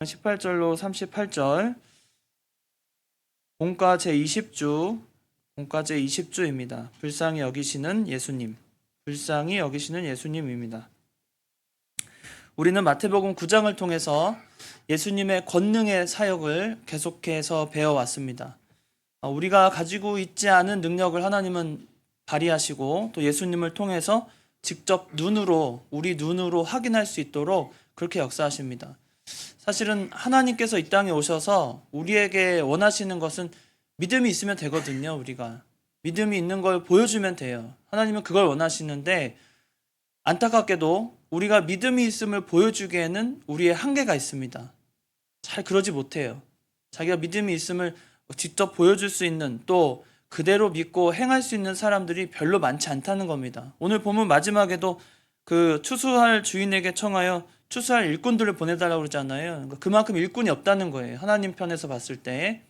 18절로 38절 본과 제20주 본과 제20주입니다. 불쌍히 여기시는 예수님, 불쌍히 여기시는 예수님입니다. 우리는 마태복음 9장을 통해서 예수님의 권능의 사역을 계속해서 배워왔습니다. 우리가 가지고 있지 않은 능력을 하나님은 발휘하시고 또 예수님을 통해서 직접 우리 눈으로 확인할 수 있도록 그렇게 역사하십니다. 사실은 하나님께서 이 땅에 오셔서 우리에게 원하시는 것은 믿음이 있으면 되거든요. 우리가 믿음이 있는 걸 보여주면 돼요. 하나님은 그걸 원하시는데 안타깝게도 우리가 믿음이 있음을 보여주기에는 우리의 한계가 있습니다. 잘 그러지 못해요. 자기가 믿음이 있음을 직접 보여줄 수 있는, 또 그대로 믿고 행할 수 있는 사람들이 별로 많지 않다는 겁니다. 오늘 본문 마지막에도 그 추수할 주인에게 청하여 추수할 일꾼들을 보내달라고 그러잖아요. 그만큼 일꾼이 없다는 거예요. 하나님 편에서 봤을 때.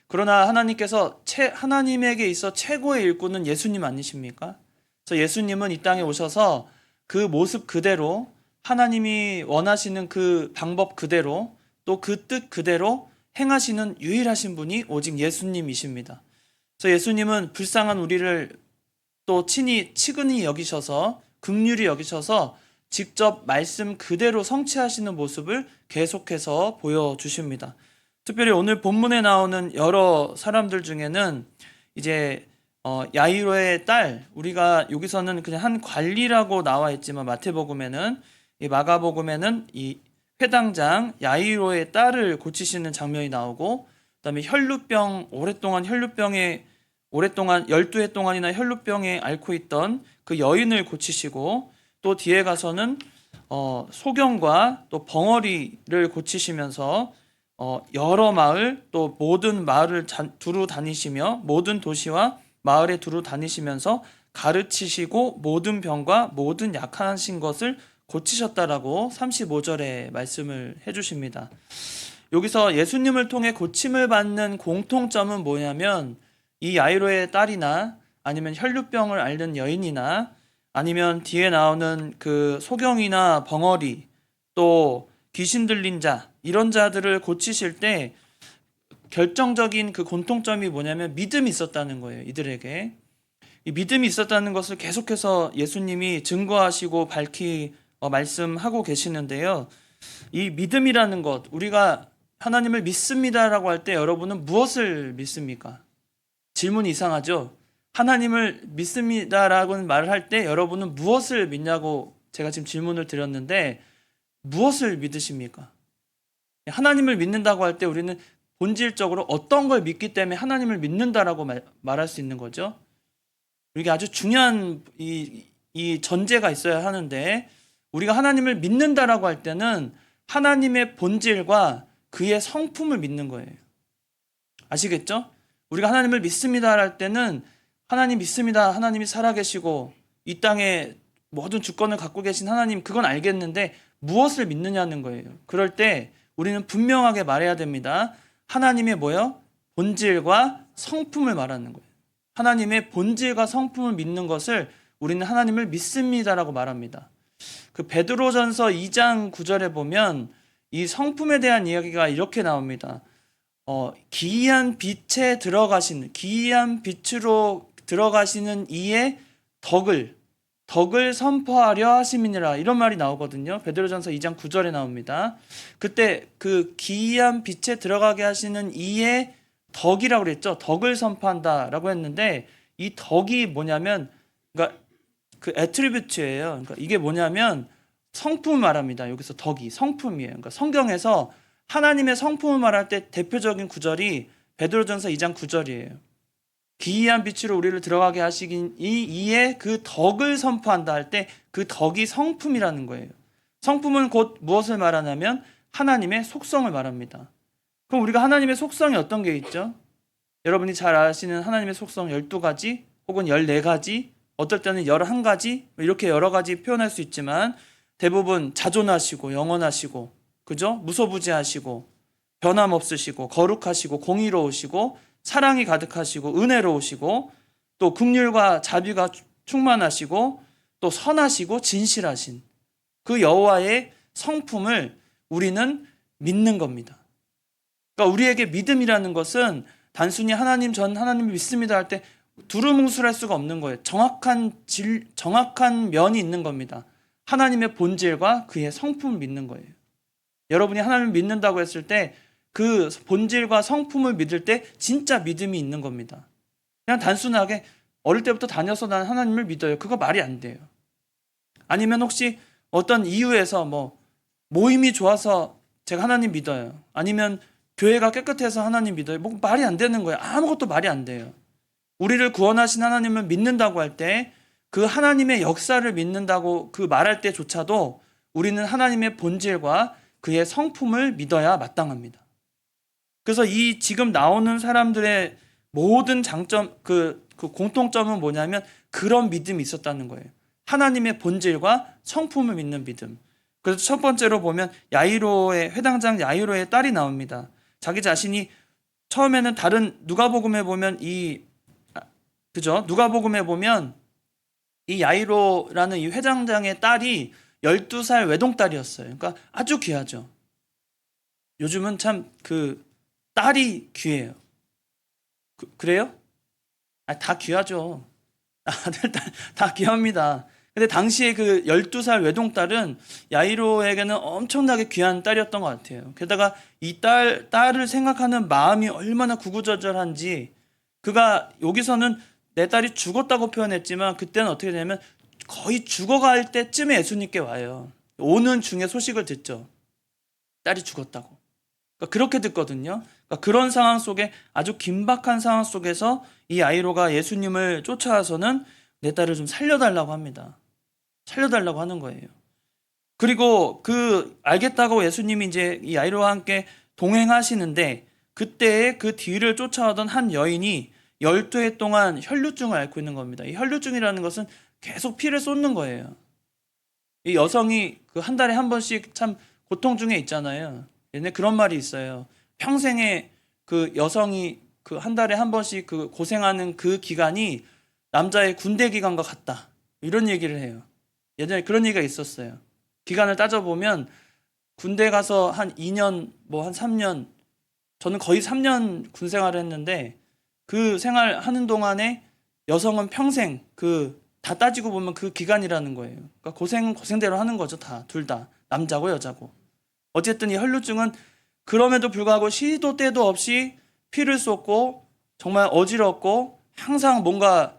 그러나 하나님에게 있어 최고의 일꾼은 예수님 아니십니까? 그래서 예수님은 이 땅에 오셔서 그 모습 그대로, 하나님이 원하시는 그 방법 그대로, 또 그 뜻 그대로 행하시는 유일하신 분이 오직 예수님이십니다. 그래서 예수님은 불쌍한 우리를 또 친히 치근히 여기셔서, 긍휼히 여기셔서 직접 말씀 그대로 성취하시는 모습을 계속해서 보여주십니다. 특별히 오늘 본문에 나오는 여러 사람들 중에는 이제 야이로의 딸, 우리가 여기서는 그냥 한 관리라고 나와 있지만 마태복음에는, 이 마가복음에는 이 회당장 야이로의 딸을 고치시는 장면이 나오고, 그다음에 오랫동안 12해 동안이나 혈루병에 앓고 있던 그 여인을 고치시고, 또 뒤에 가서는 소경과 또 벙어리를 고치시면서 여러 마을, 또 모든 마을을 두루 다니시며 모든 도시와 마을에 두루 다니시면서 가르치시고 모든 병과 모든 약하신 것을 고치셨다라고 35절에 말씀을 해주십니다. 여기서 예수님을 통해 고침을 받는 공통점은 뭐냐면, 이 야이로의 딸이나 아니면 혈루병을 앓는 여인이나 아니면 뒤에 나오는 그 소경이나 벙어리, 또 귀신 들린 자, 이런 자들을 고치실 때 결정적인 그 공통점이 뭐냐면 믿음이 있었다는 거예요. 이들에게 이 믿음이 있었다는 것을 계속해서 예수님이 증거하시고 말씀하고 계시는데요. 이 믿음이라는 것, 우리가 하나님을 믿습니다라고 할 때 여러분은 무엇을 믿습니까? 질문이 이상하죠? 하나님을 믿습니다라고 말을 할 때 여러분은 무엇을 믿냐고 제가 지금 질문을 드렸는데, 무엇을 믿으십니까? 하나님을 믿는다고 할 때 우리는 본질적으로 어떤 걸 믿기 때문에 하나님을 믿는다라고 말할 수 있는 거죠. 이게 아주 중요한 이 전제가 있어야 하는데, 우리가 하나님을 믿는다라고 할 때는 하나님의 본질과 그의 성품을 믿는 거예요. 아시겠죠? 우리가 하나님을 믿습니다 할 때는 하나님 믿습니다, 하나님이 살아계시고 이 땅에 모든 주권을 갖고 계신 하나님, 그건 알겠는데 무엇을 믿느냐는 거예요. 그럴 때 우리는 분명하게 말해야 됩니다. 하나님의 본질과 성품을 말하는 거예요. 하나님의 본질과 성품을 믿는 것을 우리는 하나님을 믿습니다라고 말합니다. 그 베드로전서 2장 9절에 보면 이 성품에 대한 이야기가 이렇게 나옵니다. 기이한 빛으로 들어가시는 이의 덕을 선포하려 하심이니라, 이런 말이 나오거든요. 베드로전서 2장 9절에 나옵니다. 그때 그 기이한 빛에 들어가게 하시는 이의 덕이라고 그랬죠. 덕을 선포한다라고 했는데, 이 덕이 뭐냐면, 그러니까 그 애트리뷰트예요. 그러니까 이게 뭐냐면 성품을 말합니다. 여기서 덕이 성품이에요. 그러니까 성경에서 하나님의 성품을 말할 때 대표적인 구절이 베드로전서 2장 9절이에요. 기이한 빛으로 우리를 들어가게 하시긴 이에 그 덕을 선포한다 할 때 그 덕이 성품이라는 거예요. 성품은 곧 무엇을 말하냐면 하나님의 속성을 말합니다. 그럼 우리가 하나님의 속성이 어떤 게 있죠? 여러분이 잘 아시는 하나님의 속성 12가지 혹은 14가지, 어떨 때는 11가지, 이렇게 여러 가지 표현할 수 있지만 대부분 자존하시고 영원하시고, 그죠? 무소부지하시고 변함없으시고 거룩하시고 공의로우시고 사랑이 가득하시고 은혜로우시고, 또 긍휼과 자비가 충만하시고 또 선하시고 진실하신 그 여호와의 성품을 우리는 믿는 겁니다. 그러니까 우리에게 믿음이라는 것은 단순히 하나님, 전 하나님을 믿습니다 할 때 두루뭉술할 수가 없는 거예요. 정확한 면이 있는 겁니다. 하나님의 본질과 그의 성품을 믿는 거예요. 여러분이 하나님을 믿는다고 했을 때 그 본질과 성품을 믿을 때 진짜 믿음이 있는 겁니다. 그냥 단순하게 어릴 때부터 다녀서 난 하나님을 믿어요. 그거 말이 안 돼요. 아니면 혹시 어떤 이유에서 모임이 좋아서 제가 하나님 믿어요. 아니면 교회가 깨끗해서 하나님 믿어요. 말이 안 되는 거예요. 아무것도 말이 안 돼요. 우리를 구원하신 하나님을 믿는다고 할 때 그 하나님의 역사를 믿는다고 그 말할 때조차도 우리는 하나님의 본질과 그의 성품을 믿어야 마땅합니다. 그래서 이 지금 나오는 사람들의 모든 장점, 그 공통점은 뭐냐면 그런 믿음이 있었다는 거예요. 하나님의 본질과 성품을 믿는 믿음. 그래서 첫 번째로 보면 회당장 야이로의 딸이 나옵니다. 자기 자신이 처음에는 다른 누가복음에 보면 누가복음에 보면 이 야이로라는 이 회장장의 딸이 12살 외동딸이었어요. 그러니까 아주 귀하죠. 요즘은 참 딸이 귀해요. 그래요? 다 귀하죠. 아들, 딸, 다 귀합니다. 근데 당시에 그 12살 외동딸은 야이로에게는 엄청나게 귀한 딸이었던 것 같아요. 게다가 이 딸을 생각하는 마음이 얼마나 구구절절한지, 그가 여기서는 내 딸이 죽었다고 표현했지만 그때는 어떻게 되냐면 거의 죽어갈 때쯤에 예수님께 와요. 오는 중에 소식을 듣죠. 딸이 죽었다고. 그러니까 그렇게 듣거든요. 그러니까 그런 상황 속에, 아주 긴박한 상황 속에서 이 야이로가 예수님을 쫓아와서는 내 딸을 좀 살려달라고 합니다. 살려달라고 하는 거예요. 그리고 알겠다고 예수님이 이제 이 야이로와 함께 동행하시는데, 그때에 그 뒤를 쫓아오던 한 여인이 12해 동안 혈루증을 앓고 있는 겁니다. 이 혈루증이라는 것은 계속 피를 쏟는 거예요. 이 여성이 한 달에 한 번씩 참 고통 중에 있잖아요. 옛날에 그런 말이 있어요. 평생에 여성이 한 달에 한 번씩 고생하는 그 기간이 남자의 군대 기간과 같다. 이런 얘기를 해요. 예전에 그런 얘기가 있었어요. 기간을 따져보면 군대 가서 한 2년, 한 3년, 저는 거의 3년 군 생활을 했는데 그 생활하는 동안에 여성은 평생 다 따지고 보면 그 기간이라는 거예요. 그러니까 고생은 고생대로 하는 거죠. 둘 다. 남자고 여자고. 어쨌든 이 혈루증은 그럼에도 불구하고 시도 때도 없이 피를 쏟고 정말 어지럽고 항상 뭔가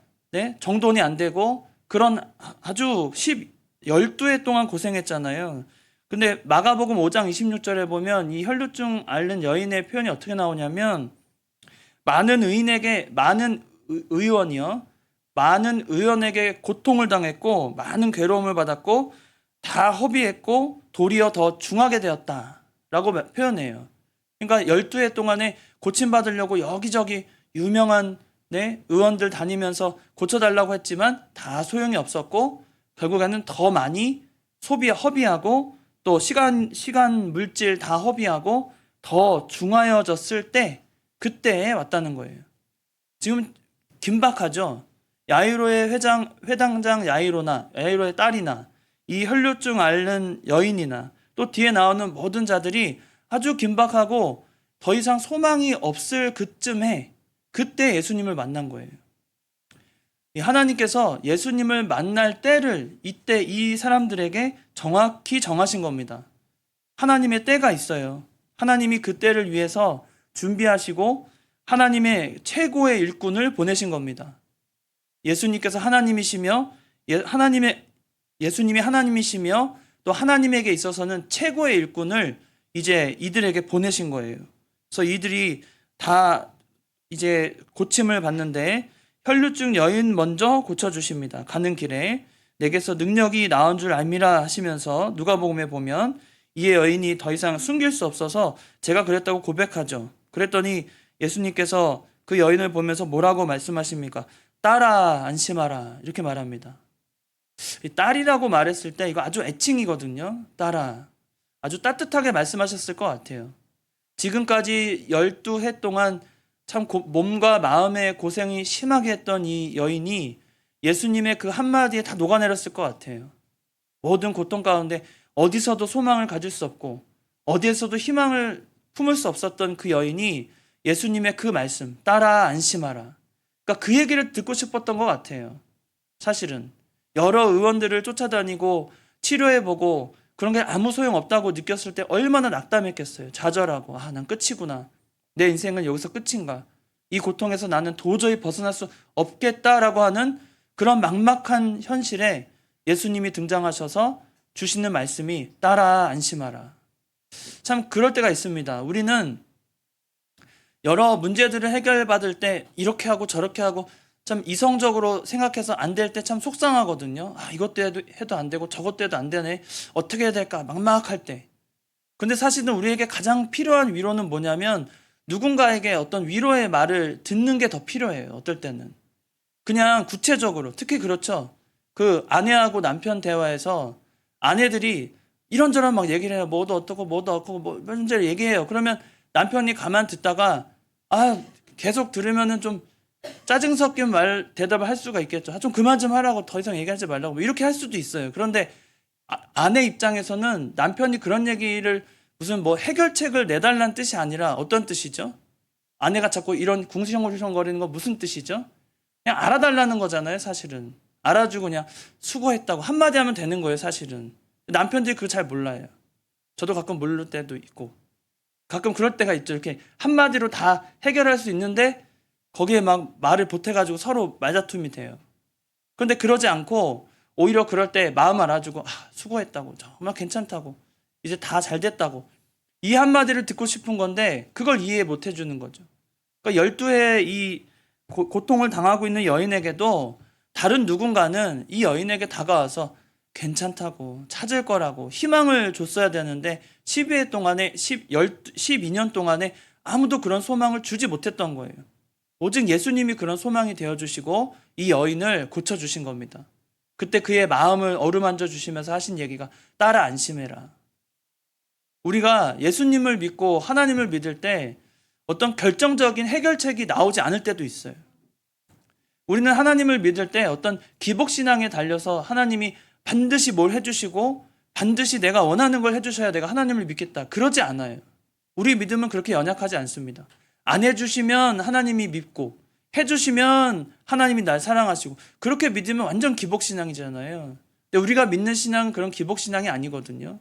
정돈이 안 되고 그런 아주 12해 동안 고생했잖아요. 근데 마가복음 5장 26절에 보면 이 혈루증 앓는 여인의 표현이 어떻게 나오냐면 많은 의원에게 고통을 당했고 많은 괴로움을 받았고 다 허비했고 도리어 더 중하게 되었다라고 표현해요. 그러니까 12해 동안에 고침받으려고 여기저기 유명한 의원들 다니면서 고쳐달라고 했지만 다 소용이 없었고 결국에는 더 많이 허비하고 또 시간 물질 다 허비하고 더 중하여졌을 때 그때에 왔다는 거예요. 지금 긴박하죠. 야이로의 회당장 야이로의 딸이나 이 혈루증 앓는 여인이나 또 뒤에 나오는 모든 자들이 아주 긴박하고 더 이상 소망이 없을 그때 예수님을 만난 거예요. 하나님께서 예수님을 만날 때를 이때 이 사람들에게 정확히 정하신 겁니다. 하나님의 때가 있어요. 하나님이 그 때를 위해서 준비하시고 하나님의 최고의 일꾼을 보내신 겁니다. 예수님께서 하나님이시며 예수님이 하나님이시며 또 하나님에게 있어서는 최고의 일꾼을 이제 이들에게 보내신 거예요. 그래서 이들이 다 이제 고침을 받는데 혈루증 여인 먼저 고쳐주십니다. 가는 길에 내게서 능력이 나온 줄 알미라 하시면서 누가복음에 보면 이에 여인이 더 이상 숨길 수 없어서 제가 그랬다고 고백하죠. 그랬더니 예수님께서 그 여인을 보면서 뭐라고 말씀하십니까? 딸아 안심하라 이렇게 말합니다. 이 딸이라고 말했을 때 이거 아주 애칭이거든요. 딸아. 아주 따뜻하게 말씀하셨을 것 같아요. 지금까지 12해 동안 참 몸과 마음의 고생이 심하게 했던 이 여인이 예수님의 그 한마디에 다 녹아내렸을 것 같아요. 모든 고통 가운데 어디서도 소망을 가질 수 없고 어디에서도 희망을 품을 수 없었던 그 여인이 예수님의 그 말씀, 따라 안심하라. 그러니까 그 얘기를 듣고 싶었던 것 같아요. 사실은 여러 의원들을 쫓아다니고 치료해보고 그런 게 아무 소용 없다고 느꼈을 때 얼마나 낙담했겠어요. 좌절하고, 난 끝이구나. 내 인생은 여기서 끝인가. 이 고통에서 나는 도저히 벗어날 수 없겠다라고 하는 그런 막막한 현실에 예수님이 등장하셔서 주시는 말씀이 따라 안심하라. 참 그럴 때가 있습니다. 우리는 여러 문제들을 해결받을 때 이렇게 하고 저렇게 하고 참 이성적으로 생각해서 안 될 때 참 속상하거든요. 이것도 해도 안 되고 저것도 해도 안 되네. 어떻게 해야 될까 막막할 때. 근데 사실은 우리에게 가장 필요한 위로는 뭐냐면 누군가에게 어떤 위로의 말을 듣는 게 더 필요해요. 어떨 때는. 그냥 구체적으로 특히 그렇죠. 그 아내하고 남편 대화에서 아내들이 이런저런 막 얘기를 해요. 뭐도 어떻고 뭐도 어떻고 뭐 문제를 얘기해요. 그러면 남편이 가만 듣다가 계속 들으면은 좀 짜증 섞인 대답을 할 수가 있겠죠. 좀 그만 좀 하라고, 더 이상 얘기하지 말라고 뭐 이렇게 할 수도 있어요. 그런데 아내 입장에서는 남편이 그런 얘기를 무슨 뭐 해결책을 내달라는 뜻이 아니라 어떤 뜻이죠? 아내가 자꾸 이런 궁시렁궁시렁거리는 거 무슨 뜻이죠? 그냥 알아달라는 거잖아요, 사실은. 알아주고 그냥 수고했다고 한마디 하면 되는 거예요, 사실은. 남편들이 그거 잘 몰라요. 저도 가끔 모를 때도 있고. 가끔 그럴 때가 있죠. 이렇게 한마디로 다 해결할 수 있는데 거기에 막 말을 보태가지고 서로 말다툼이 돼요. 그런데 그러지 않고 오히려 그럴 때 마음 알아주고 수고했다고, 정말 괜찮다고, 이제 다 잘 됐다고 이 한마디를 듣고 싶은 건데 그걸 이해 못 해주는 거죠. 그러니까 12회 이 고통을 당하고 있는 여인에게도 다른 누군가는 이 여인에게 다가와서 괜찮다고, 찾을 거라고 희망을 줬어야 되는데 12년 동안에 아무도 그런 소망을 주지 못했던 거예요. 오직 예수님이 그런 소망이 되어주시고 이 여인을 고쳐주신 겁니다. 그때 그의 마음을 어루만져 주시면서 하신 얘기가 따라 안심해라. 우리가 예수님을 믿고 하나님을 믿을 때 어떤 결정적인 해결책이 나오지 않을 때도 있어요. 우리는 하나님을 믿을 때 어떤 기복신앙에 달려서 하나님이 반드시 뭘 해주시고 반드시 내가 원하는 걸 해주셔야 내가 하나님을 믿겠다. 그러지 않아요. 우리 믿음은 그렇게 연약하지 않습니다. 안 해주시면 하나님이 믿고 해주시면 하나님이 날 사랑하시고 그렇게 믿으면 완전 기복신앙이잖아요. 근데 우리가 믿는 신앙은 그런 기복신앙이 아니거든요.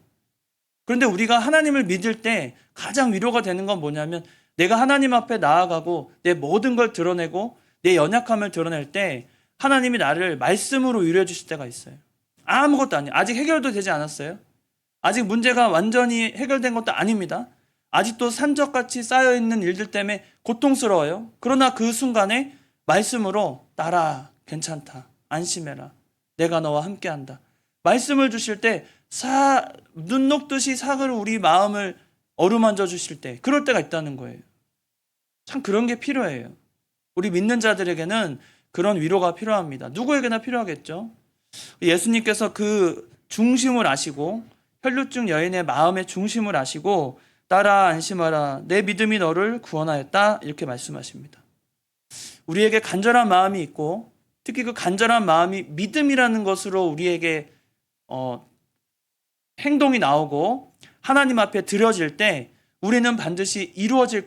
그런데 우리가 하나님을 믿을 때 가장 위로가 되는 건 뭐냐면 내가 하나님 앞에 나아가고 내 모든 걸 드러내고 내 연약함을 드러낼 때 하나님이 나를 말씀으로 위로해 주실 때가 있어요. 아무것도 아니에요. 아직 해결도 되지 않았어요. 아직 문제가 완전히 해결된 것도 아닙니다. 아직도 산적같이 쌓여있는 일들 때문에 고통스러워요. 그러나 그 순간에 말씀으로 따라, 괜찮다, 안심해라, 내가 너와 함께한다. 말씀을 주실 때 눈 녹듯이 사그로 우리 마음을 어루만져 주실 때 그럴 때가 있다는 거예요. 참 그런 게 필요해요. 우리 믿는 자들에게는 그런 위로가 필요합니다. 누구에게나 필요하겠죠. 예수님께서 그 중심을 아시고 혈루증 여인의 마음의 중심을 아시고 따라 안심하라, 내 믿음이 너를 구원하였다 이렇게 말씀하십니다. 우리에게 간절한 마음이 있고 특히 그 간절한 마음이 믿음이라는 것으로 우리에게 행동이 나오고 하나님 앞에 드려질 때 우리는 반드시 이루어질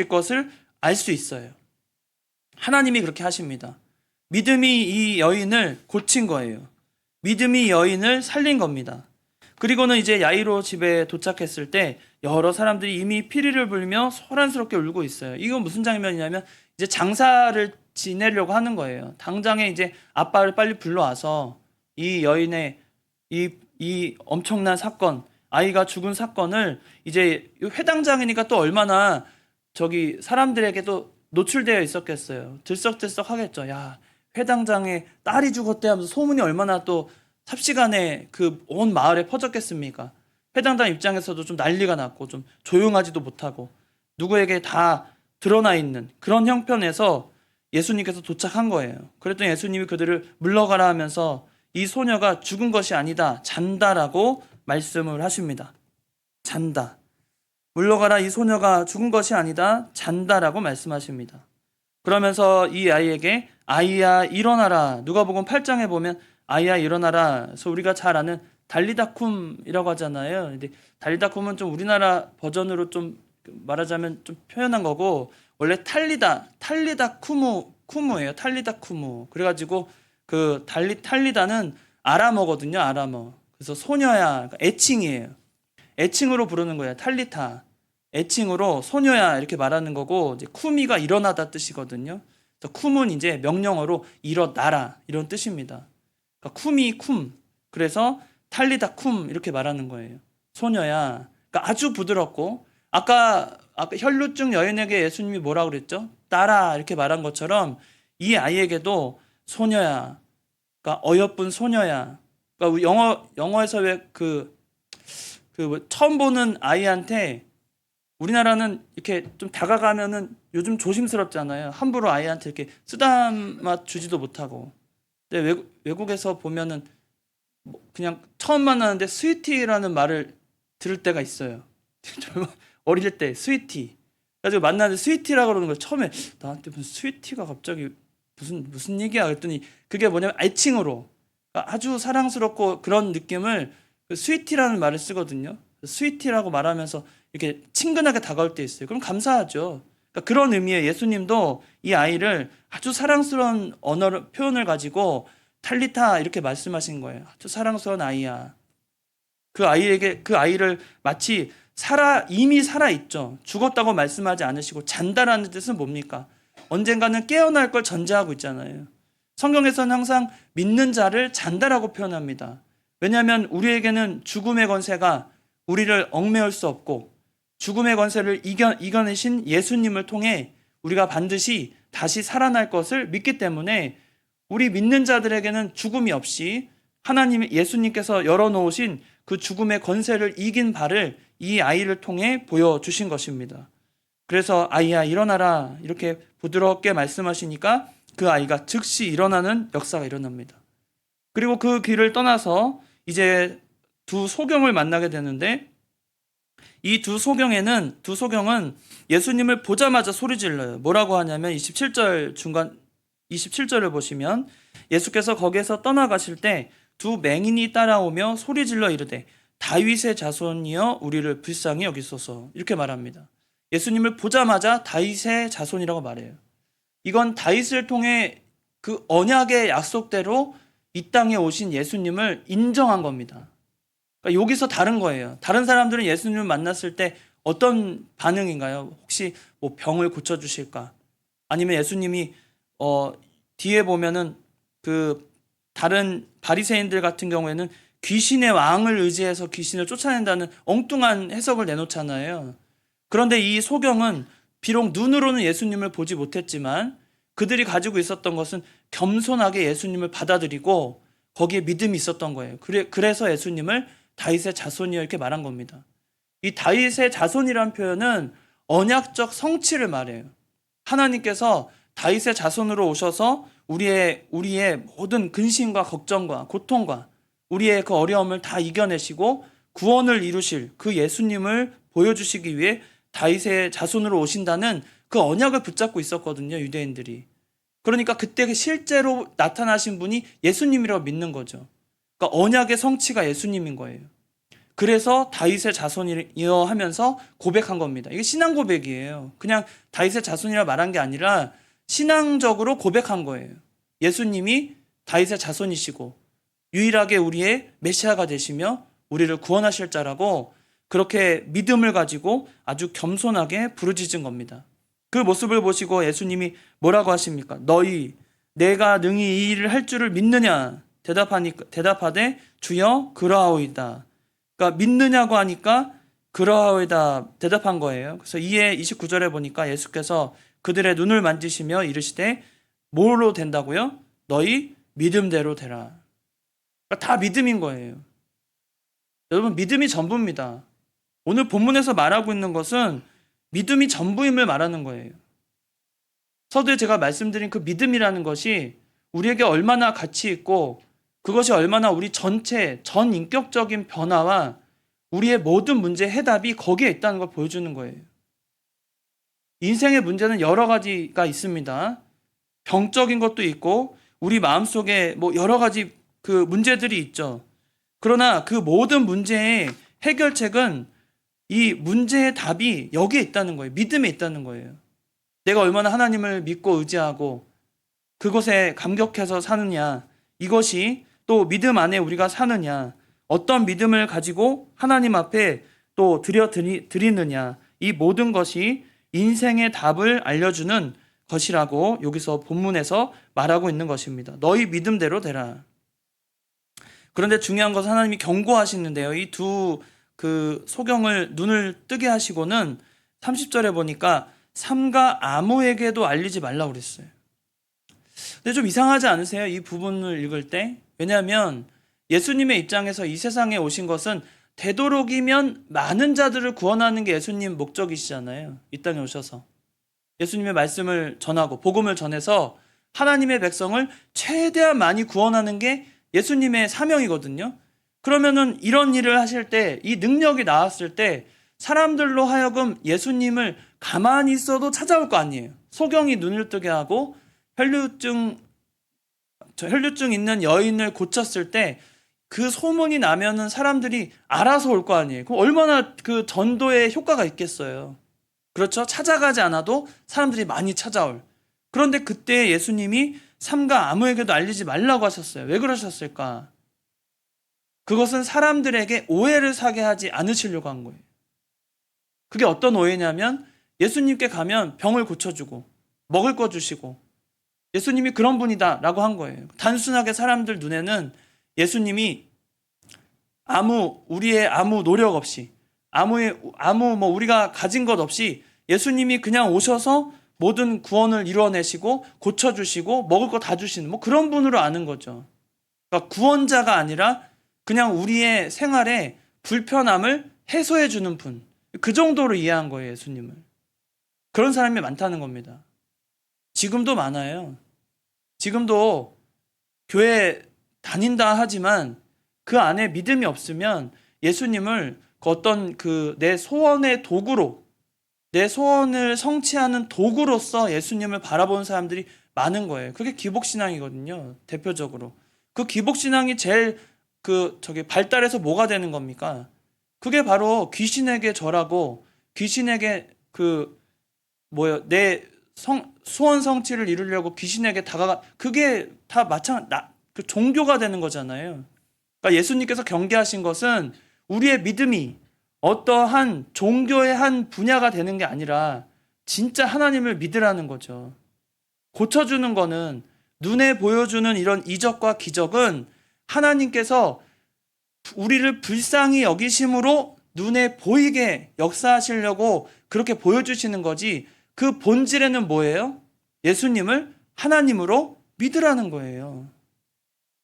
것을 알 수 있어요. 하나님이 그렇게 하십니다. 믿음이 이 여인을 고친 거예요. 믿음이 여인을 살린 겁니다. 그리고는 이제 야이로 집에 도착했을 때 여러 사람들이 이미 피리를 불며 소란스럽게 울고 있어요. 이건 무슨 장면이냐면 이제 장사를 지내려고 하는 거예요. 당장에 이제 아빠를 빨리 불러와서 이 여인의 이 엄청난 사건, 아이가 죽은 사건을 이제 회당장이니까 또 얼마나 사람들에게도 노출되어 있었겠어요. 들썩들썩 하겠죠. 야, 회당장의 딸이 죽었대 하면서 소문이 얼마나 또 삽시간에 그 온 마을에 퍼졌겠습니까? 회당장 입장에서도 좀 난리가 났고 좀 조용하지도 못하고 누구에게 다 드러나 있는 그런 형편에서 예수님께서 도착한 거예요. 그랬더니 예수님이 그들을 물러가라 하면서 이 소녀가 죽은 것이 아니다, 잔다라고 말씀을 하십니다. 잔다. 물러가라, 이 소녀가 죽은 것이 아니다, 잔다라고 말씀하십니다. 그러면서 이 아이에게 아이야 일어나라. 누가복음 8장에 보면 아이야 일어나라. 그래서 우리가 잘 아는 달리다쿰이라고 하잖아요. 근데 달리다쿰은 좀 우리나라 버전으로 좀 말하자면 좀 표현한 거고, 원래 탈리다 쿠무예요. 탈리다 쿠무. 그래가지고 그 탈리다는 아람어거든요. 아람어. 그래서 소녀야, 그러니까 애칭이에요. 애칭으로 부르는 거예요. 탈리타. 애칭으로 소녀야 이렇게 말하는 거고, 이제 쿠미가 일어나다 뜻이거든요. 그래서 쿰은 이제 명령어로 일어나라 이런 뜻입니다. 그러니까 쿰. 그래서 탈리다 쿰 이렇게 말하는 거예요. 소녀야. 그러니까 아주 부드럽고, 아까 혈루증 여인에게 예수님이 뭐라 그랬죠? 따라 이렇게 말한 것처럼 이 아이에게도 소녀야. 그러니까 어여쁜 소녀야. 그러니까 영어에서 왜 처음 보는 아이한테, 우리나라는 이렇게 좀 다가가면은 요즘 조심스럽잖아요. 함부로 아이한테 이렇게 쓰다마 주지도 못하고. 근데 외국에서 보면은 뭐 그냥 처음 만나는데 스위티라는 말을 들을 때가 있어요. 어릴 때 스위티. 그래가지고 만나는데 스위티라고 그러는 걸 처음에, 나한테 무슨 스위티가 갑자기 무슨 얘기야 그랬더니, 그게 뭐냐면 애칭으로, 그러니까 아주 사랑스럽고 그런 느낌을 그 스위티라는 말을 쓰거든요. 스위티라고 말하면서 이렇게 친근하게 다가올 때 있어요. 그럼 감사하죠. 그러니까 그런 의미의 예수님도 이 아이를 아주 사랑스러운 언어를 표현을 가지고 탈리타 이렇게 말씀하신 거예요. 아주 사랑스러운 아이야. 그 아이를 마치 이미 살아 있죠. 죽었다고 말씀하지 않으시고, 잔다라는 뜻은 뭡니까? 언젠가는 깨어날 걸 전제하고 있잖아요. 성경에서는 항상 믿는 자를 잔다라고 표현합니다. 왜냐하면 우리에게는 죽음의 권세가 우리를 얽매일 수 없고, 죽음의 권세를 이겨내신 예수님을 통해 우리가 반드시 다시 살아날 것을 믿기 때문에, 우리 믿는 자들에게는 죽음이 없이 예수님께서 열어놓으신 그 죽음의 권세를 이긴 바를 이 아이를 통해 보여주신 것입니다. 그래서 아이야 일어나라 이렇게 부드럽게 말씀하시니까 그 아이가 즉시 일어나는 역사가 일어납니다. 그리고 그 길을 떠나서 이제 두 소경을 만나게 되는데, 이 두 소경은 예수님을 보자마자 소리 질러요. 뭐라고 하냐면 27절을 보시면, 예수께서 거기에서 떠나가실 때 두 맹인이 따라오며 소리 질러 이르되 다윗의 자손이여 우리를 불쌍히 여기소서 이렇게 말합니다. 예수님을 보자마자 다윗의 자손이라고 말해요. 이건 다윗을 통해 그 언약의 약속대로 이 땅에 오신 예수님을 인정한 겁니다. 그러니까 여기서 다른 거예요. 다른 사람들은 예수님을 만났을 때 어떤 반응인가요? 혹시 뭐 병을 고쳐주실까? 아니면 예수님이 뒤에 보면은 그 다른 바리새인들 같은 경우에는 귀신의 왕을 의지해서 귀신을 쫓아낸다는 엉뚱한 해석을 내놓잖아요. 그런데 이 소경은 비록 눈으로는 예수님을 보지 못했지만 그들이 가지고 있었던 것은 겸손하게 예수님을 받아들이고 거기에 믿음이 있었던 거예요. 그래서 예수님을 다윗의 자손이여 이렇게 말한 겁니다. 이 다윗의 자손이라는 표현은 언약적 성취를 말해요. 하나님께서 다윗의 자손으로 오셔서 우리의 모든 근심과 걱정과 고통과 우리의 그 어려움을 다 이겨내시고 구원을 이루실 그 예수님을 보여주시기 위해 다윗의 자손으로 오신다는 그 언약을 붙잡고 있었거든요, 유대인들이. 그러니까 그때 실제로 나타나신 분이 예수님이라고 믿는 거죠. 그러니까 언약의 성취가 예수님인 거예요. 그래서 다윗의 자손이여 하면서 고백한 겁니다. 이게 신앙 고백이에요. 그냥 다윗의 자손이라 말한 게 아니라 신앙적으로 고백한 거예요. 예수님이 다윗의 자손이시고 유일하게 우리의 메시아가 되시며 우리를 구원하실 자라고 그렇게 믿음을 가지고 아주 겸손하게 부르짖은 겁니다. 그 모습을 보시고 예수님이 뭐라고 하십니까? 너희 내가 능히 이 일을 할 줄을 믿느냐? 대답하되 주여 그러하오이다. 그러니까 믿느냐고 하니까 그러하오이다 대답한 거예요. 그래서 이에 29절에 보니까 예수께서 그들의 눈을 만지시며 이르시되 뭘로 된다고요? 너희 믿음대로 되라. 그러니까 다 믿음인 거예요. 여러분, 믿음이 전부입니다. 오늘 본문에서 말하고 있는 것은 믿음이 전부임을 말하는 거예요. 서두에 제가 말씀드린 그 믿음이라는 것이 우리에게 얼마나 가치 있고 그것이 얼마나 우리 전체 전인격적인 변화와 우리의 모든 문제의 해답이 거기에 있다는 걸 보여주는 거예요. 인생의 문제는 여러 가지가 있습니다. 병적인 것도 있고 우리 마음속에 뭐 여러 가지 그 문제들이 있죠. 그러나 그 모든 문제의 해결책은 이 문제의 답이 여기에 있다는 거예요. 믿음에 있다는 거예요. 내가 얼마나 하나님을 믿고 의지하고 그것에 감격해서 사느냐, 이것이 또 믿음 안에 우리가 사느냐, 어떤 믿음을 가지고 하나님 앞에 또 드리느냐, 이 모든 것이 인생의 답을 알려주는 것이라고 여기서 본문에서 말하고 있는 것입니다. 너희 믿음대로 되라. 그런데 중요한 것은 하나님이 경고하시는데요. 이 두 소경을 눈을 뜨게 하시고는 30절에 보니까 삼가 아무에게도 알리지 말라고 그랬어요. 근데 좀 이상하지 않으세요? 이 부분을 읽을 때? 왜냐하면 예수님의 입장에서 이 세상에 오신 것은 되도록이면 많은 자들을 구원하는 게 예수님 목적이시잖아요. 이 땅에 오셔서 예수님의 말씀을 전하고 복음을 전해서 하나님의 백성을 최대한 많이 구원하는 게 예수님의 사명이거든요. 그러면은 이런 일을 하실 때, 이 능력이 나왔을 때 사람들로 하여금 예수님을 가만히 있어도 찾아올 거 아니에요. 소경이 눈을 뜨게 하고 혈류증 있는 여인을 고쳤을 때 그 소문이 나면은 사람들이 알아서 올 거 아니에요. 그럼 얼마나 그 전도에 효과가 있겠어요. 그렇죠? 찾아가지 않아도 사람들이 많이 찾아올. 그런데 그때 예수님이 삼가 아무에게도 알리지 말라고 하셨어요. 왜 그러셨을까? 그것은 사람들에게 오해를 사게 하지 않으시려고 한 거예요. 그게 어떤 오해냐면 예수님께 가면 병을 고쳐주고 먹을 거 주시고 예수님이 그런 분이다라고 한 거예요. 단순하게 사람들 눈에는 예수님이 우리의 아무 노력 없이 우리가 가진 것 없이 예수님이 그냥 오셔서 모든 구원을 이루어내시고 고쳐주시고 먹을 거 다 주시는 그런 분으로 아는 거죠. 그러니까 구원자가 아니라 그냥 우리의 생활에 불편함을 해소해 주는 분. 그 정도로 이해한 거예요, 예수님을. 그런 사람이 많다는 겁니다. 지금도 많아요. 지금도 교회 다닌다 하지만 그 안에 믿음이 없으면 예수님을 어떤 내 소원의 도구로, 내 소원을 성취하는 도구로서 예수님을 바라보는 사람들이 많은 거예요. 그게 기복신앙이거든요. 대표적으로. 그 기복신앙이 제일 발달해서 뭐가 되는 겁니까? 그게 바로 귀신에게 절하고 귀신에게 내 소원 성취를 이루려고 귀신에게 그게 다 종교가 되는 거잖아요. 그러니까 예수님께서 경계하신 것은 우리의 믿음이 어떠한 종교의 한 분야가 되는 게 아니라 진짜 하나님을 믿으라는 거죠. 고쳐주는 거는 눈에 보여주는 이런 이적과 기적은 하나님께서 우리를 불쌍히 여기심으로 눈에 보이게 역사하시려고 그렇게 보여주시는 거지 그 본질에는 뭐예요? 예수님을 하나님으로 믿으라는 거예요.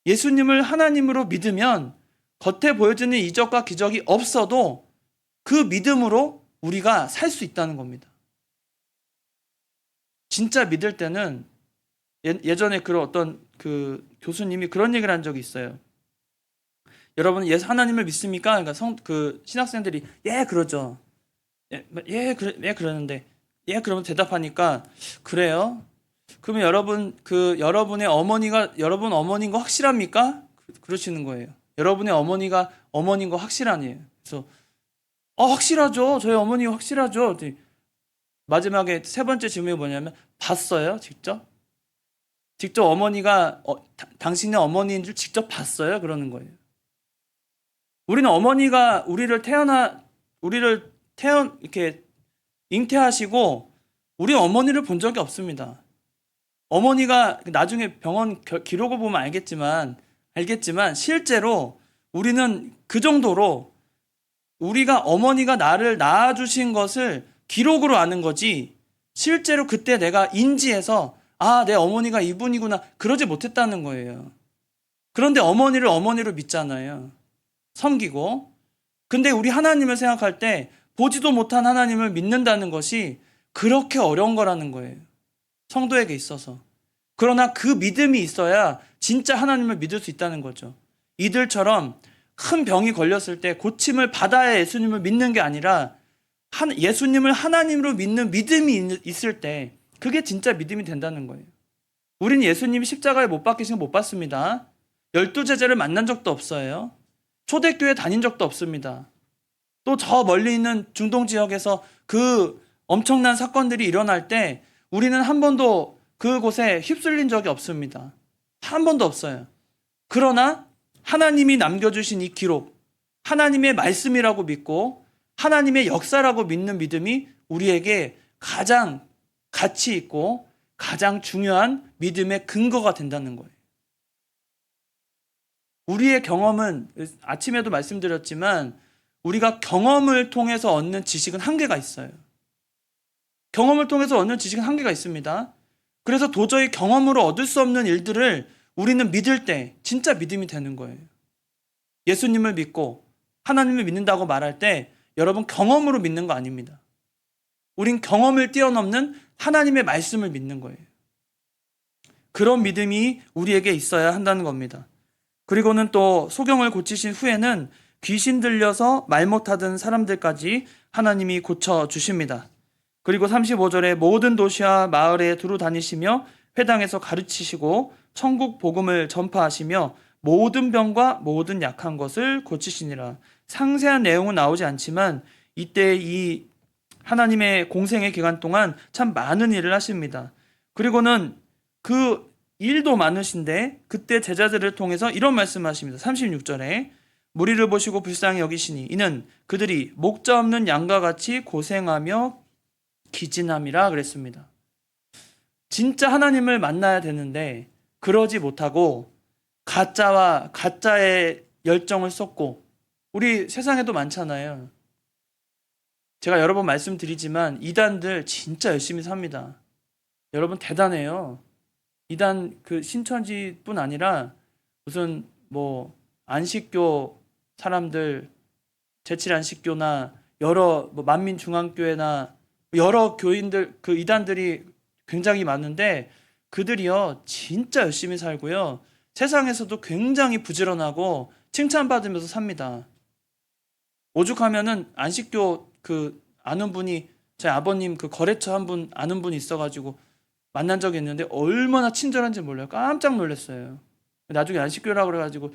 예수님을 하나님으로 믿으면 겉에 보여지는 이적과 기적이 없어도 그 믿음으로 우리가 살 수 있다는 겁니다. 진짜 믿을 때는 예전에 그런 어떤 교수님이 그런 얘기를 한 적이 있어요. 여러분 하나님을 믿습니까? 그러니까 신학생들이 그러죠. 그러는데 그러면 대답하니까 그래요. 그러면 여러분의 어머니가 여러분 어머니인 거 확실합니까? 그러시는 거예요. 여러분의 어머니가 어머니인 거 확실하니에요. 그래서 확실하죠. 저희 어머니 확실하죠. 마지막에 세 번째 질문이 뭐냐면 봤어요? 직접 어머니가 당신의 어머니인 줄 직접 봤어요? 그러는 거예요. 우리는 어머니가 이렇게 잉태하시고 우리 어머니를 본 적이 없습니다. 어머니가 나중에 병원 기록을 보면 알겠지만 실제로 우리는 그 정도로 우리가 어머니가 나를 낳아주신 것을 기록으로 아는 거지 실제로 그때 내가 인지해서 내 어머니가 이분이구나 그러지 못했다는 거예요. 그런데 어머니를 어머니로 믿잖아요. 섬기고. 근데 우리 하나님을 생각할 때 보지도 못한 하나님을 믿는다는 것이 그렇게 어려운 거라는 거예요. 성도에게 있어서. 그러나 그 믿음이 있어야 진짜 하나님을 믿을 수 있다는 거죠. 이들처럼 큰 병이 걸렸을 때 고침을 받아야 예수님을 믿는 게 아니라 예수님을 하나님으로 믿는 믿음이 있을 때 그게 진짜 믿음이 된다는 거예요. 우리는 예수님이 십자가에 못 박히신 거 못 봤습니다. 12 제자를 만난 적도 없어요. 초대교회 다닌 적도 없습니다. 또 저 멀리 있는 중동 지역에서 그 엄청난 사건들이 일어날 때 우리는 한 번도 그곳에 휩쓸린 적이 없습니다. 한 번도 없어요. 그러나 하나님이 남겨주신 이 기록, 하나님의 말씀이라고 믿고 하나님의 역사라고 믿는 믿음이 우리에게 가장 가치 있고 가장 중요한 믿음의 근거가 된다는 거예요. 우리의 경험은 아침에도 말씀드렸지만 우리가 경험을 통해서 얻는 지식은 한계가 있어요. 경험을 통해서 얻는 지식은 한계가 있습니다. 그래서 도저히 경험으로 얻을 수 없는 일들을 우리는 믿을 때 진짜 믿음이 되는 거예요. 예수님을 믿고 하나님을 믿는다고 말할 때 여러분 경험으로 믿는 거 아닙니다. 우린 경험을 뛰어넘는 하나님의 말씀을 믿는 거예요. 그런 믿음이 우리에게 있어야 한다는 겁니다. 그리고는 또 소경을 고치신 후에는 귀신 들려서 말 못하던 사람들까지 하나님이 고쳐주십니다. 그리고 35절에 모든 도시와 마을에 두루 다니시며 회당에서 가르치시고 천국 복음을 전파하시며 모든 병과 모든 약한 것을 고치시니라. 상세한 내용은 나오지 않지만 이때 이 하나님의 공생의 기간 동안 참 많은 일을 하십니다. 그리고는 그 일도 많으신데 그때 제자들을 통해서 이런 말씀하십니다. 36절에 무리를 보시고 불쌍히 여기시니 이는 그들이 목자 없는 양과 같이 고생하며 기진함이라 그랬습니다. 진짜 하나님을 만나야 되는데 그러지 못하고 가짜와 가짜의 열정을 쏟고, 우리 세상에도 많잖아요. 제가 여러 번 말씀드리지만 이단들 진짜 열심히 삽니다. 여러분 대단해요. 이단 그 신천지뿐 아니라 무슨 뭐 안식교 사람들, 제칠안식교나 여러 뭐 만민중앙교회나 여러 교인들, 그 이단들이 굉장히 많은데 그들이요 진짜 열심히 살고요 세상에서도 굉장히 부지런하고 칭찬받으면서 삽니다. 오죽하면은 안식교 그 아는 분이, 제 아버님 그 거래처 한 분 아는 분이 있어가지고 만난 적이 있는데 얼마나 친절한지 몰라요. 깜짝 놀랐어요. 나중에 안식교라고 그래가지고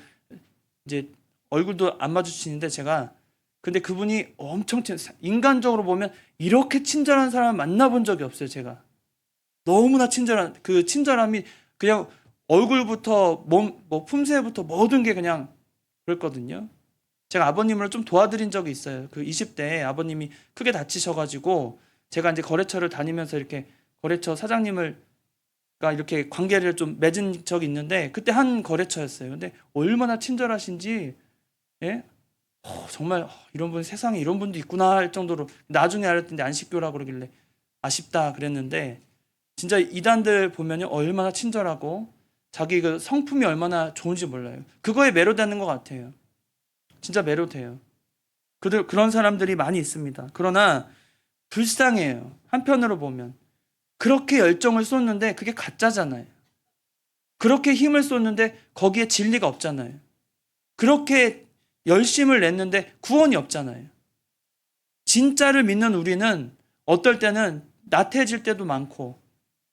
이제 얼굴도 안 마주치는데 제가, 근데 그분이 엄청 인간적으로 보면 이렇게 친절한 사람 만나본 적이 없어요. 제가 너무나 친절한 그 친절함이 그냥 얼굴부터 몸, 뭐 품새부터 모든 게 그냥 그랬거든요. 제가 아버님을 좀 도와드린 적이 있어요. 그 20대에 아버님이 크게 다치셔가지고 제가 이제 거래처를 다니면서 이렇게 거래처 사장님을 이렇게 관계를 좀 맺은 적이 있는데 그때 한 거래처였어요. 근데 얼마나 친절하신지, 예? 정말 이런 분, 세상에 이런 분도 있구나 할 정도로, 나중에 알았는데 안식교라고 그러길래 아쉽다 그랬는데, 진짜 이단들 보면요 얼마나 친절하고 자기 그 성품이 얼마나 좋은지 몰라요. 그거에 매료되는 것 같아요. 진짜 매료돼요. 그런 사람들이 많이 있습니다. 그러나 불쌍해요. 한편으로 보면 그렇게 열정을 쏟는데 그게 가짜잖아요. 그렇게 힘을 쏟는데 거기에 진리가 없잖아요. 그렇게 열심을 냈는데 구원이 없잖아요. 진짜를 믿는 우리는 어떨 때는 나태해질 때도 많고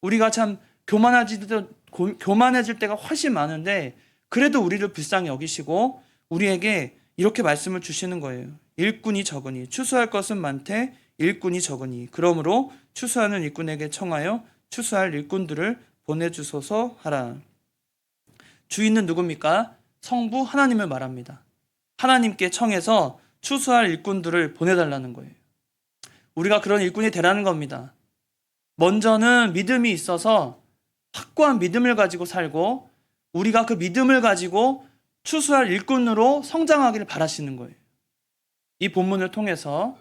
우리가 참 교만해질 때가 훨씬 많은데 그래도 우리를 불쌍히 여기시고 우리에게 이렇게 말씀을 주시는 거예요. 일꾼이 적으니 추수할 것은 많되 일꾼이 적으니 그러므로 추수하는 일꾼에게 청하여 추수할 일꾼들을 보내주소서 하라. 주인은 누굽니까? 성부 하나님을 말합니다. 하나님께 청해서 추수할 일꾼들을 보내달라는 거예요. 우리가 그런 일꾼이 되라는 겁니다. 먼저는 믿음이 있어서 확고한 믿음을 가지고 살고 우리가 그 믿음을 가지고 추수할 일꾼으로 성장하기를 바라시는 거예요. 이 본문을 통해서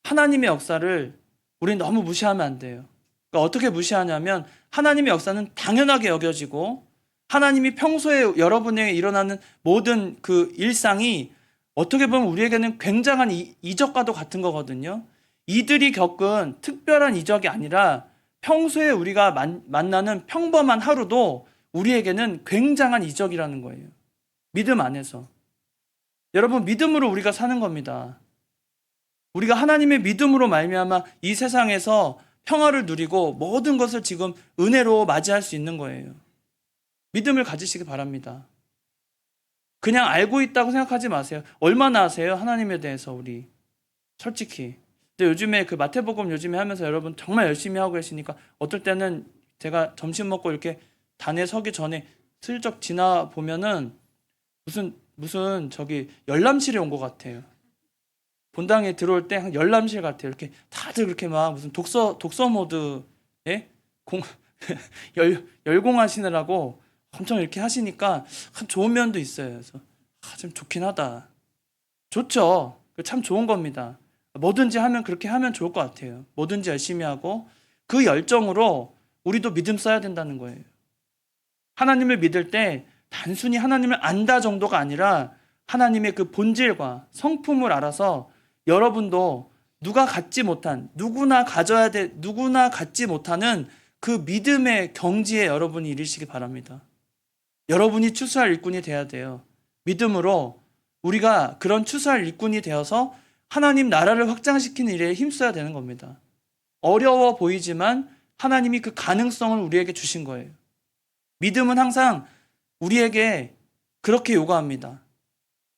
하나님의 역사를 우리는 너무 무시하면 안 돼요. 그러니까 어떻게 무시하냐면 하나님의 역사는 당연하게 여겨지고 하나님이 평소에 여러분에게 일어나는 모든 그 일상이 어떻게 보면 우리에게는 굉장한 이적과도 같은 거거든요. 이들이 겪은 특별한 이적이 아니라 평소에 우리가 만나는 평범한 하루도 우리에게는 굉장한 이적이라는 거예요. 믿음 안에서. 여러분, 믿음으로 우리가 사는 겁니다. 우리가 하나님의 믿음으로 말미암아 이 세상에서 평화를 누리고 모든 것을 지금 은혜로 맞이할 수 있는 거예요. 믿음을 가지시기 바랍니다. 그냥 알고 있다고 생각하지 마세요. 얼마나 아세요? 하나님에 대해서 우리 솔직히. 근데 요즘에 그 마태복음 요즘에 하면서 여러분 정말 열심히 하고 계시니까 어떨 때는 제가 점심 먹고 이렇게 단에 서기 전에 슬쩍 지나 보면은 무슨 저기 열람실에 온 것 같아요. 본당에 들어올 때 한 열람실 같아요. 이렇게 다들 그렇게 막 무슨 독서 모드에 공 열공하시느라고 엄청 이렇게 하시니까 참 좋은 면도 있어요. 그래서 좀 좋긴 하다. 좋죠. 참 좋은 겁니다. 뭐든지 하면 그렇게 하면 좋을 것 같아요. 뭐든지 열심히 하고 그 열정으로 우리도 믿음 써야 된다는 거예요. 하나님을 믿을 때 단순히 하나님을 안다 정도가 아니라 하나님의 그 본질과 성품을 알아서 여러분도 누구나 갖지 못하는 그 믿음의 경지에 여러분이 이르시기 바랍니다. 여러분이 추수할 일꾼이 돼야 돼요. 믿음으로 우리가 그런 추수할 일꾼이 되어서 하나님 나라를 확장시키는 일에 힘써야 되는 겁니다. 어려워 보이지만 하나님이 그 가능성을 우리에게 주신 거예요. 믿음은 항상 우리에게 그렇게 요구합니다.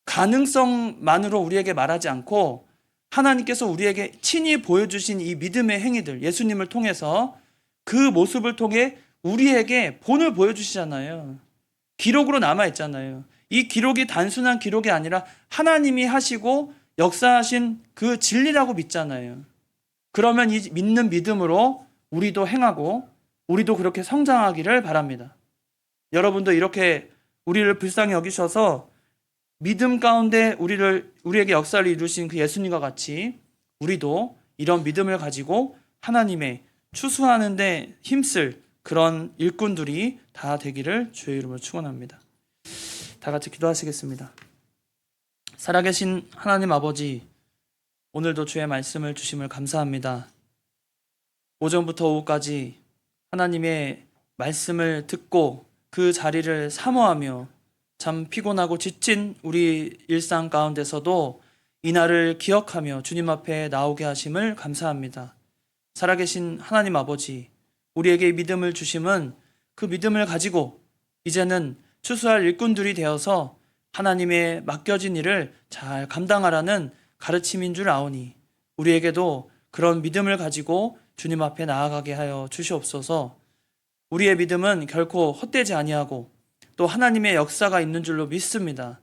가능성만으로 우리에게 말하지 않고 하나님께서 우리에게 친히 보여주신 이 믿음의 행위들, 예수님을 통해서 그 모습을 통해 우리에게 본을 보여주시잖아요. 기록으로 남아있잖아요. 이 기록이 단순한 기록이 아니라 하나님이 하시고 역사하신 그 진리라고 믿잖아요. 그러면 이 믿는 믿음으로 우리도 행하고 우리도 그렇게 성장하기를 바랍니다. 여러분도 이렇게 우리를 불쌍히 여기셔서 믿음 가운데 우리에게 역사를 이루신 그 예수님과 같이 우리도 이런 믿음을 가지고 하나님의 추수하는 데 힘쓸 그런 일꾼들이 다 되기를 주의 이름으로 축원합니다. 다 같이 기도하시겠습니다. 살아계신 하나님 아버지, 오늘도 주의 말씀을 주심을 감사합니다. 오전부터 오후까지 하나님의 말씀을 듣고 그 자리를 사모하며 참 피곤하고 지친 우리 일상 가운데서도 이날을 기억하며 주님 앞에 나오게 하심을 감사합니다. 살아계신 하나님 아버지, 우리에게 믿음을 주심은 그 믿음을 가지고 이제는 추수할 일꾼들이 되어서 하나님의 맡겨진 일을 잘 감당하라는 가르침인 줄 아오니 우리에게도 그런 믿음을 가지고 주님 앞에 나아가게 하여 주시옵소서. 우리의 믿음은 결코 헛되지 아니하고 또 하나님의 역사가 있는 줄로 믿습니다.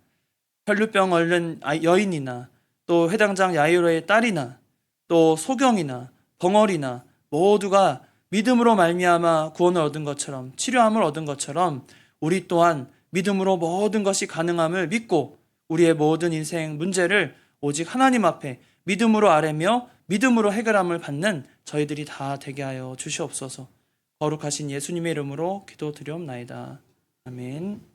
혈류병 앓는 여인이나 또 회당장 야이로의 딸이나 또 소경이나 벙어리나 모두가 믿음으로 말미암아 구원을 얻은 것처럼 치료함을 얻은 것처럼 우리 또한 믿음으로 모든 것이 가능함을 믿고 우리의 모든 인생 문제를 오직 하나님 앞에 믿음으로 아뢰며 믿음으로 해결함을 받는 저희들이 다 되게 하여 주시옵소서. 거룩하신 예수님의 이름으로 기도드리옵나이다. 아멘.